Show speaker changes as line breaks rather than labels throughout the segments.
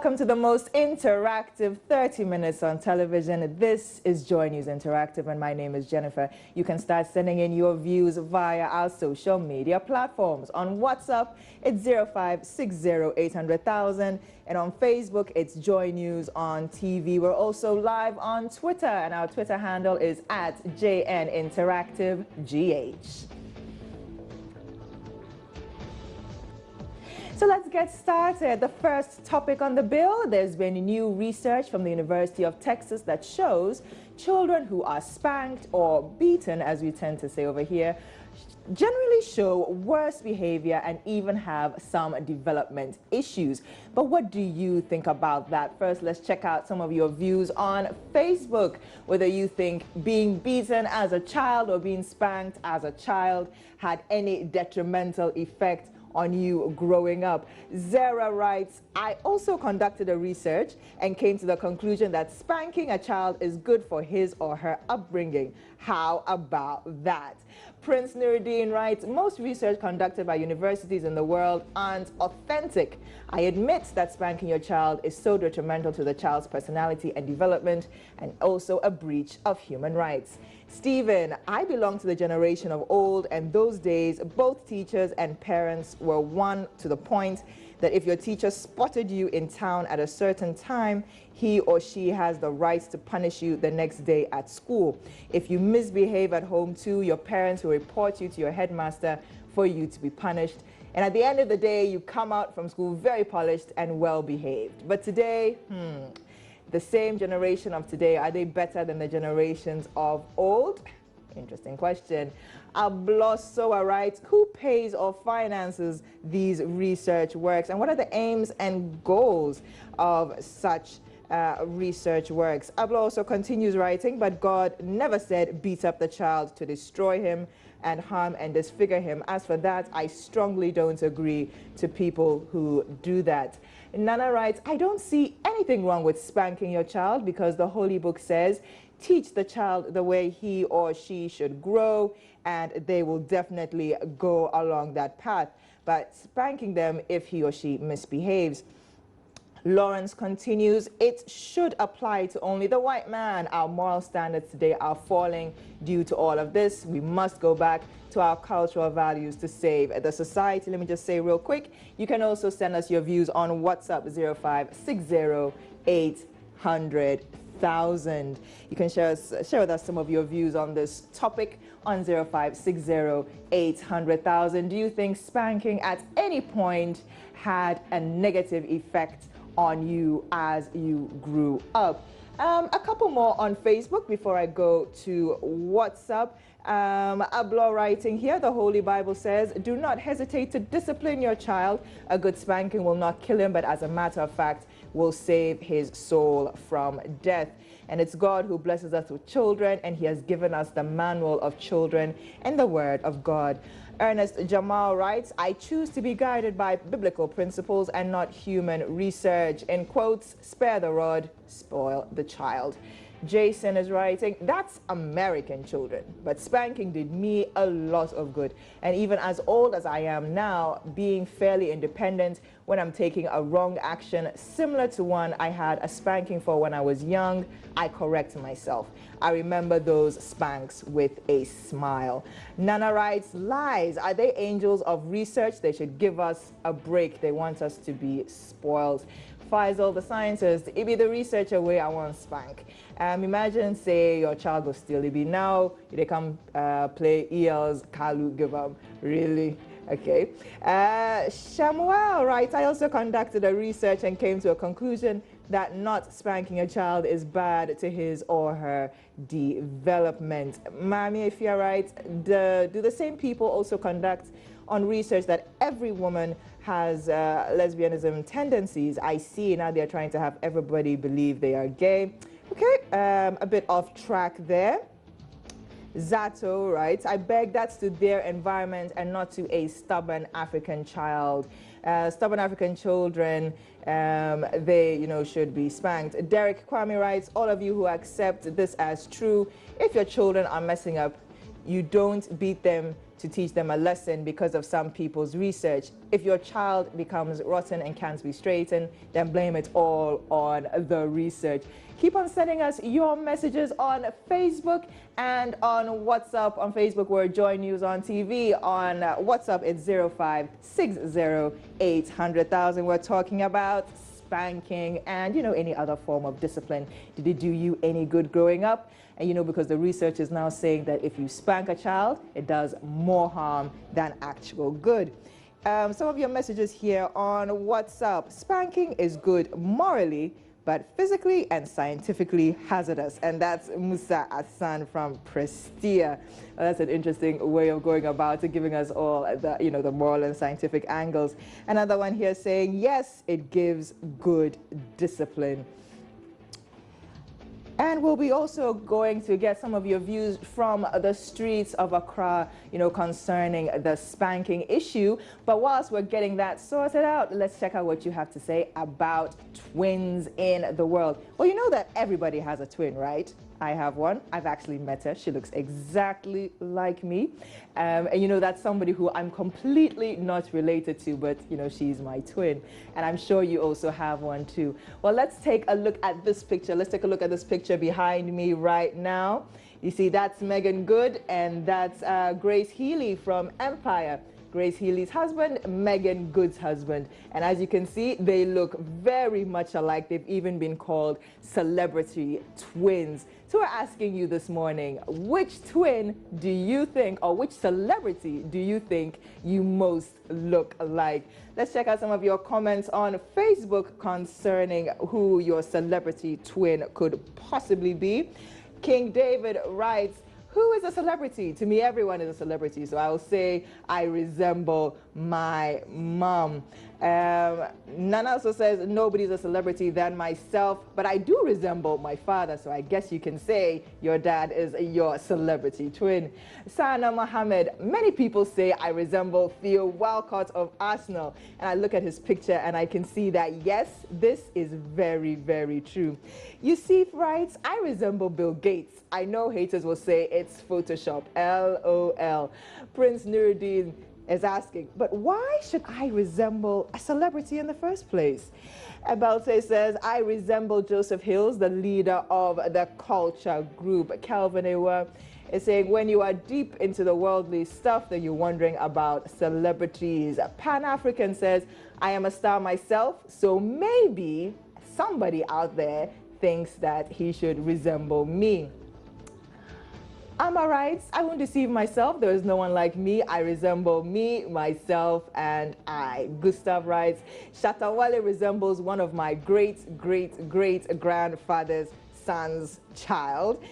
Welcome to the most interactive 30 minutes on television. This is Joy News Interactive, and my name is Jennifer. You can start sending in your views via our social media platforms. On WhatsApp, it's 0560-800,000, and on Facebook, it's Joy News on TV. We're also live on Twitter, and our Twitter handle is @JNInteractiveGH. So let's get started. The first topic on the bill, there's been new research from the University of Texas that shows children who are spanked or beaten, as we tend to say over here, generally show worse behavior and even have some development issues. But what do you think about that? First, let's check out some of your views on Facebook, whether you think being beaten as a child or being spanked as a child had any detrimental effect on you growing up. Zara writes, I also conducted a research and came to the conclusion that spanking a child is good for his or her upbringing. How about that? Prince Nuruddin writes, most research conducted by universities in the world aren't authentic. I admit that spanking your child is so detrimental to the child's personality and development, and also a breach of human rights. Stephen, I belong to the generation of old, and those days both teachers and parents were one to the point that if your teacher spotted you in town at a certain time, he or she has the right to punish you the next day at school. If you misbehave at home too, your parents will report you to your headmaster for you to be punished. And at the end of the day, you come out from school very polished and well behaved. But today, the same generation of today, are they better than the generations of old? Interesting question. Ablosoa writes, who pays or finances these research works, and what are the aims and goals of such research works? Ablo also continues writing, but God never said beat up the child to destroy him and harm and disfigure him. As for that, I strongly don't agree to people who do that. Nana writes, I don't see anything wrong with spanking your child because the Holy Book says, teach the child the way he or she should grow, and they will definitely go along that path. But spanking them if he or she misbehaves. Lawrence continues, it should apply to only the white man. Our moral standards today are falling due to all of this. We must go back to our cultural values to save the society. Let me just say real quick, you can also send us your views on WhatsApp 0560-800,000. You can share with us some of your views on this topic on 0560-800,000. Do you think spanking at any point had a negative effect on you as you grew up? A couple more on Facebook before I go to WhatsApp. Ablo writing here, the Holy Bible says, do not hesitate to discipline your child. A good spanking will not kill him, but as a matter of fact, will save his soul from death. And it's God who blesses us with children, and he has given us the manual of children and the word of God. Ernest Jamal writes, I choose to be guided by biblical principles and not human research. In quotes, spare the rod, spoil the child. Jason is writing, that's American children, but spanking did me a lot of good. And even as old as I am now, being fairly independent when I'm taking a wrong action, similar to one I had a spanking for when I was young, I correct myself. I remember those spanks with a smile. Nana writes, lies, are they angels of research? They should give us a break. They want us to be spoiled. Faisal, the scientist, it be the researcher way I want spank. Imagine, say, your child go steal. It be now, they come play EL's Kalu give up. Really? Okay. Shamuel writes, I also conducted a research and came to a conclusion that not spanking a child is bad to his or her development. Mami, if you're right, do the same people also conduct on research that every woman has lesbianism tendencies? I see now they're trying to have everybody believe they are gay. Okay, a bit off track there. Zato writes, I beg that's to their environment and not to a stubborn African child. Stubborn African children, they, should be spanked. Derek Kwame writes, all of you who accept this as true, if your children are messing up, you don't beat them to teach them a lesson because of some people's research. If your child becomes rotten and can't be straightened, then blame it all on the research. Keep on sending us your messages on Facebook and on WhatsApp. On Facebook, we're Joy News on TV. On WhatsApp, it's 0560800000. We're talking about spanking and, any other form of discipline. Did it do you any good growing up? And, because the research is now saying that if you spank a child, it does more harm than actual good. Some of your messages here on WhatsApp. Spanking is good morally, but physically and scientifically hazardous. And that's Musa Hassan from Prestia. Well, that's an interesting way of going about it, giving us all the, the moral and scientific angles. Another one here saying, yes, it gives good discipline. And we'll be also going to get some of your views from the streets of Accra, concerning the spanking issue. But whilst we're getting that sorted out, let's check out what you have to say about twins in the world. Well, you know that everybody has a twin, right? I have one. I've actually met her. She looks exactly like me. And that's somebody who I'm completely not related to, but she's my twin. And I'm sure you also have one too. Well, let's take a look at this picture. Let's take a look at this picture behind me right now. You see, that's Megan Good, and that's Grace Healy from Empire. Grace Healy's husband, Megan Good's husband. And as you can see, they look very much alike. They've even been called celebrity twins. So we're asking you this morning, which twin do you think, or which celebrity do you think you most look like? Let's check out some of your comments on Facebook concerning who your celebrity twin could possibly be. King David writes, who is a celebrity? To me, everyone is a celebrity. So I will say I resemble my mom. Nana also says nobody's a celebrity than myself, but I do resemble my father. So I guess you can say your dad is your celebrity twin. Sana Mohammed, many people say I resemble Theo Walcott of Arsenal. And I look at his picture and I can see that, yes, this is very, very true. Yusuf writes, I resemble Bill Gates. I know haters will say it's Photoshop, LOL. Prince Nuruddin is asking, but why should I resemble a celebrity in the first place? Abelte says, I resemble Joseph Hills, the leader of the culture group. Calvin Ewa is saying, when you are deep into the worldly stuff, then you're wondering about celebrities. Pan-African says, I am a star myself, so maybe somebody out there thinks that he should resemble me. Amma writes, I won't deceive myself. There is no one like me. I resemble me, myself, and I. Gustav writes, Shatawale resembles one of my great-great-great-grandfather's son's child.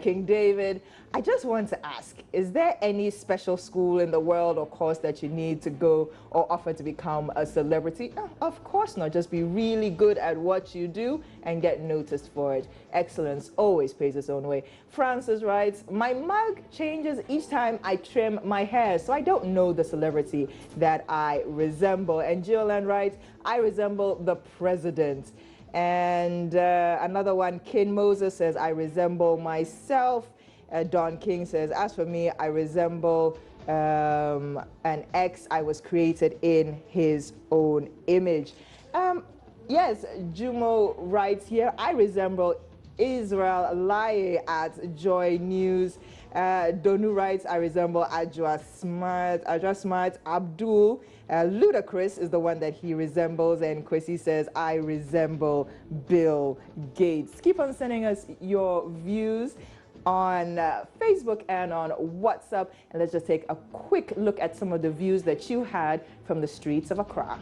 King David, I just want to ask, is there any special school in the world or course that you need to go or offer to become a celebrity? No, of course not. Just be really good at what you do and get noticed for it. Excellence always pays its own way. Francis writes, my mug changes each time I trim my hair, so I don't know the celebrity that I resemble. And Jillian writes, I resemble the president. And another one, Kin Moses says, I resemble myself. Don King says, as for me, I resemble an ex. I was created in his own image. Yes, Jumo writes here, I resemble Israel Laye at Joy News. Donu writes, I resemble Ajwa Smart. Abdul. Ludacris is the one that he resembles. And Kwesi says, I resemble Bill Gates. Keep on sending us your views on Facebook and on WhatsApp. And let's just take a quick look at some of the views that you had from the streets of Accra.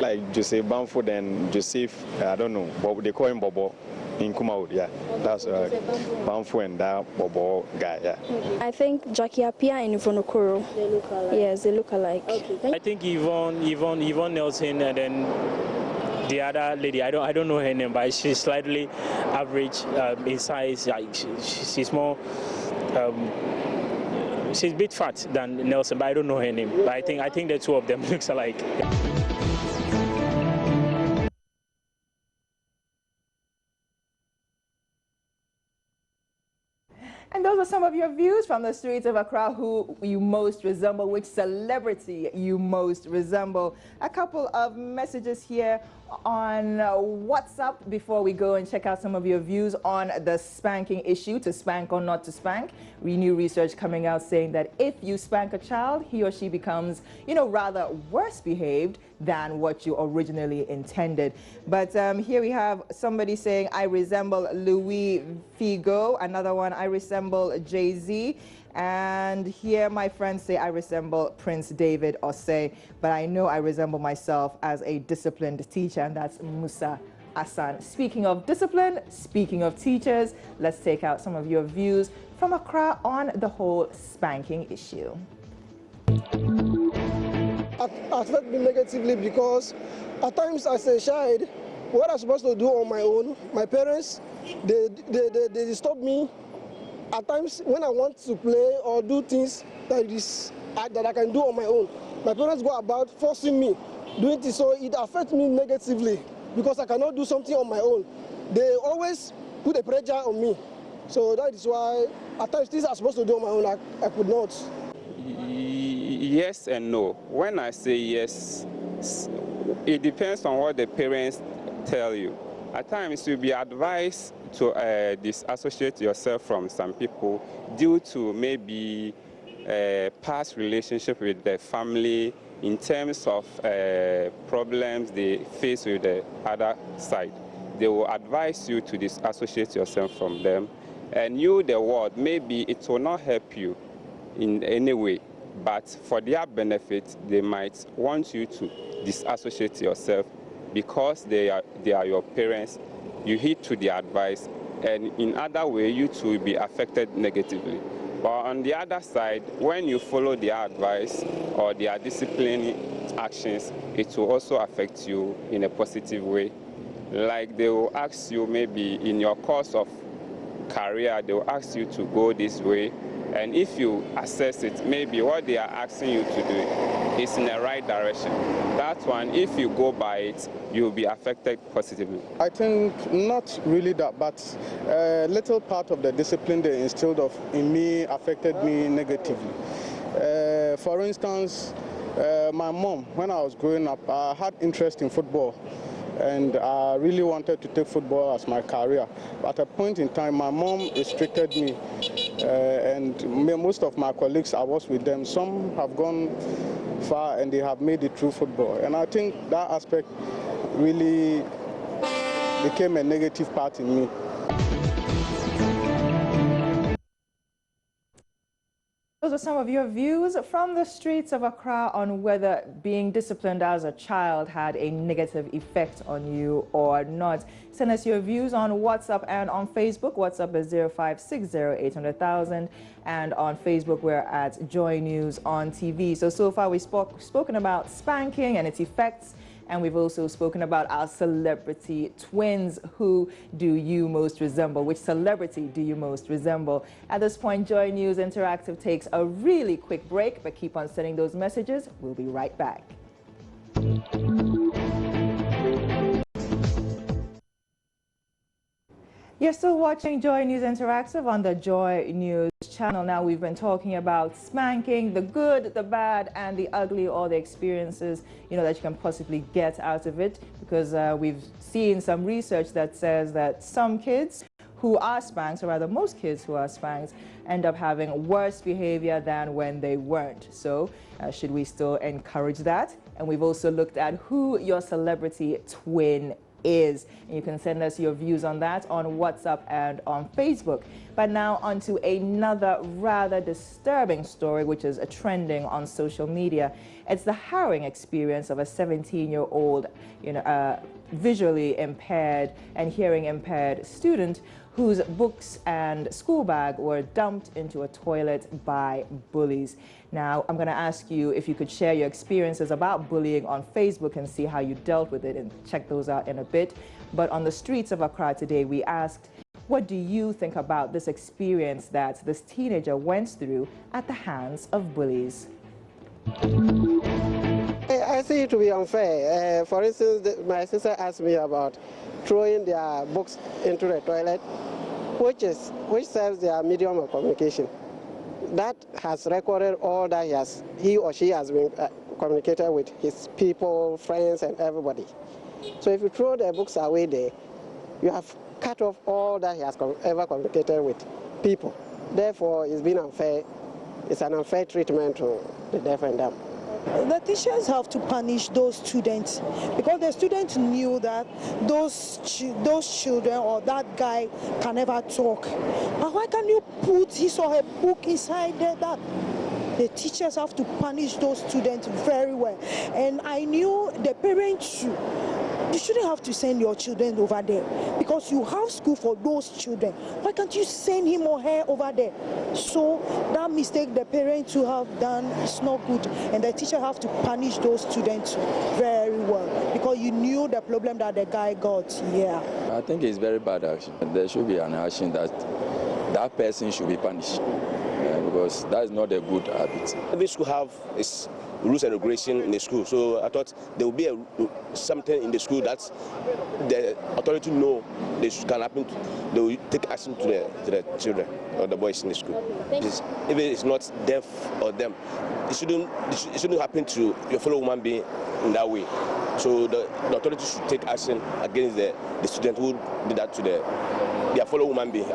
Like Joseph Bamford and Joseph, I don't know, but they call him Bobo in Kumawood, yeah. That's Bamford and that Bobo guy, yeah.
I think Jackie Appiah and Yvonne Okoro.
They look alike.
Yes, they look alike.
Okay.
I think Yvonne Nelson, and then the other lady, I don't know her name, but she's slightly average in size. She's more. She's a bit fat than Nelson, but I don't know her name. But I think the two of them looks alike.
And those are some of your views from the streets of Accra. Who you most resemble, which celebrity you most resemble. A couple of messages here on WhatsApp before we go and check out some of your views on the spanking issue, to spank or not to spank. New research coming out saying that if you spank a child, he or she becomes, rather worse behaved than what you originally intended. But here we have somebody saying, I resemble Louis Figo. Another one, I resemble Jay-Z. And here my friends say I resemble Prince David Osei, but I know I resemble myself as a disciplined teacher, and that's Musa Asan. Speaking of discipline, speaking of teachers, let's take out some of your views from Accra on the whole spanking issue.
Affect me negatively because at times as a child, what I'm supposed to do on my own, my parents, they stop me. At times when I want to play or do things that I can do on my own, my parents go about forcing me doing it, so it affects me negatively because I cannot do something on my own. They always put a pressure on me. So that is why at times things I'm supposed to do on my own, I could not.
Yes and no. When I say yes, it depends on what the parents tell you. At times you'll be advised to disassociate yourself from some people due to maybe past relationship with the family in terms of problems they face with the other side. They will advise you to disassociate yourself from them. And you, the world, maybe it will not help you in any way, but for their benefit, they might want you to disassociate yourself because they are your parents. You heed to their advice, and in other way, you too will be affected negatively. But on the other side, when you follow their advice or their disciplining actions, it will also affect you in a positive way. Like they will ask you maybe in your course of career, they will ask you to go this way. And if you assess it, maybe what they are asking you to do is in the right direction. That one, if you go by it, you'll be affected positively.
I think not really that, but a little part of the discipline they instilled in me affected me negatively. For instance, my mom, when I was growing up, I had interest in football. And I really wanted to take football as my career. At a point in time, my mom restricted me, and most of my colleagues, I was with them. Some have gone far and they have made it through football. And I think that aspect really became a negative part in me.
Those are some of your views from the streets of Accra on whether being disciplined as a child had a negative effect on you or not. Send us your views on WhatsApp and on Facebook. WhatsApp is 0560-800,000, and on Facebook we're at Joy News on TV. So far we've spoken about spanking and its effects, and we've also spoken about our celebrity twins. Who do you most resemble? Which celebrity do you most resemble? At this point, Joy News Interactive takes a really quick break, but keep on sending those messages. We'll be right back. You're still watching Joy News Interactive on the Joy News channel. Now, we've been talking about spanking, the good, the bad, and the ugly, all the experiences, that you can possibly get out of it, because we've seen some research that says that some kids who are spanked, or rather most kids who are spanked, end up having worse behavior than when they weren't. So should we still encourage that? And we've also looked at who your celebrity twin is. And you can send us your views on that on WhatsApp and on Facebook. But now on to another rather disturbing story, which is trending on social media. It's the harrowing experience of a 17-year-old, visually impaired and hearing impaired student whose books and school bag were dumped into a toilet by bullies. Now, I'm going to ask you if you could share your experiences about bullying on Facebook and see how you dealt with it, and check those out in a bit. But on the streets of Accra today, we asked, what do you think about this experience that this teenager went through at the hands of bullies?
I see it to be unfair. For instance, my sister asked me about throwing their books into the toilet. which serves their medium of communication. That has recorded all that he or she has been communicated with his people, friends, and everybody. So if you throw the books away there, you have cut off all that he has ever communicated with people. Therefore, it's been unfair. It's an unfair treatment to the deaf and dumb.
The teachers have to punish those students because the students knew that those children or that guy can never talk. But why can't you put his or her book inside there? That the teachers have to punish those students very well. And I knew the parents too. You shouldn't have to send your children over there because you have school for those children. Why can't you send him or her over there? So that mistake the parents who have done is not good, and the teacher have to punish those students very well because you knew the problem that the guy got. Yeah.
I think it's very bad action. There should be an action that that person should be punished because that is not a good habit.
Every school have its rules and regulation in the school, so I thought there will be something in the school that the authority know this can happen. They will take action to the children or the boys in the school. If it is not deaf or them, it shouldn't happen to your fellow human being in that way. So the authority should take action against the student who did that to their fellow human being.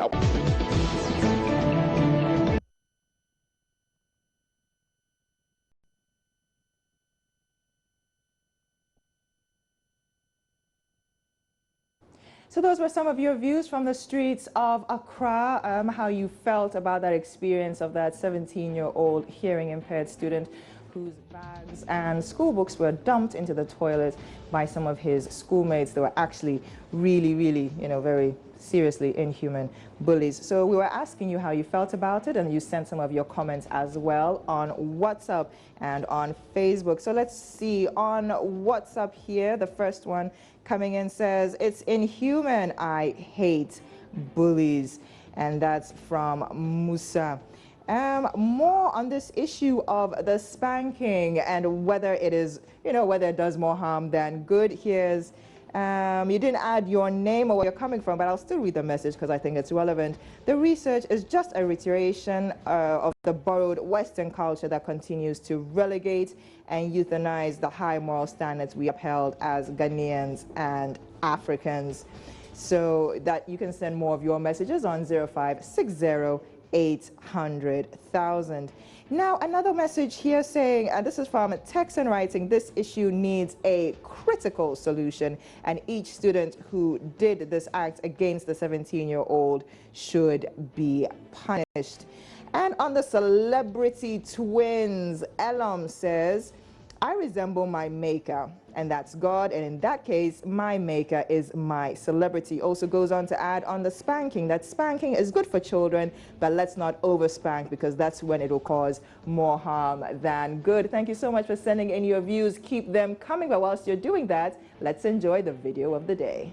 So those were some of your views from the streets of Accra, how you felt about that experience of that 17-year-old hearing impaired student whose bags and school books were dumped into the toilet by some of his schoolmates. They were actually really, very seriously inhuman bullies. So we were asking you how you felt about it, and you sent some of your comments as well on WhatsApp and on Facebook. So let's see, on WhatsApp here, the first one coming in says, "It's inhuman. I hate bullies." And that's from Musa. More on this issue of the spanking and whether it is, whether it does more harm than good. Here's, you didn't add your name or where you're coming from, but I'll still read the message because I think it's relevant. "The research is just a reiteration of the borrowed Western culture that continues to relegate and euthanize the high moral standards we upheld as Ghanaians and Africans." So that you can send more of your messages on 0560-800,000. Now, another message here saying, and this is from Texan writing, "This issue needs a critical solution, and each student who did this act against the 17-year-old should be punished." And on the celebrity twins, Elam says, "I resemble my maker, and that's God, and in that case, my maker is my celebrity." Also goes on to add on the spanking, that spanking is good for children, but let's not over spank because that's when it will cause more harm than good. Thank you so much for sending in your views. Keep them coming, but whilst you're doing that, let's enjoy the video of the day.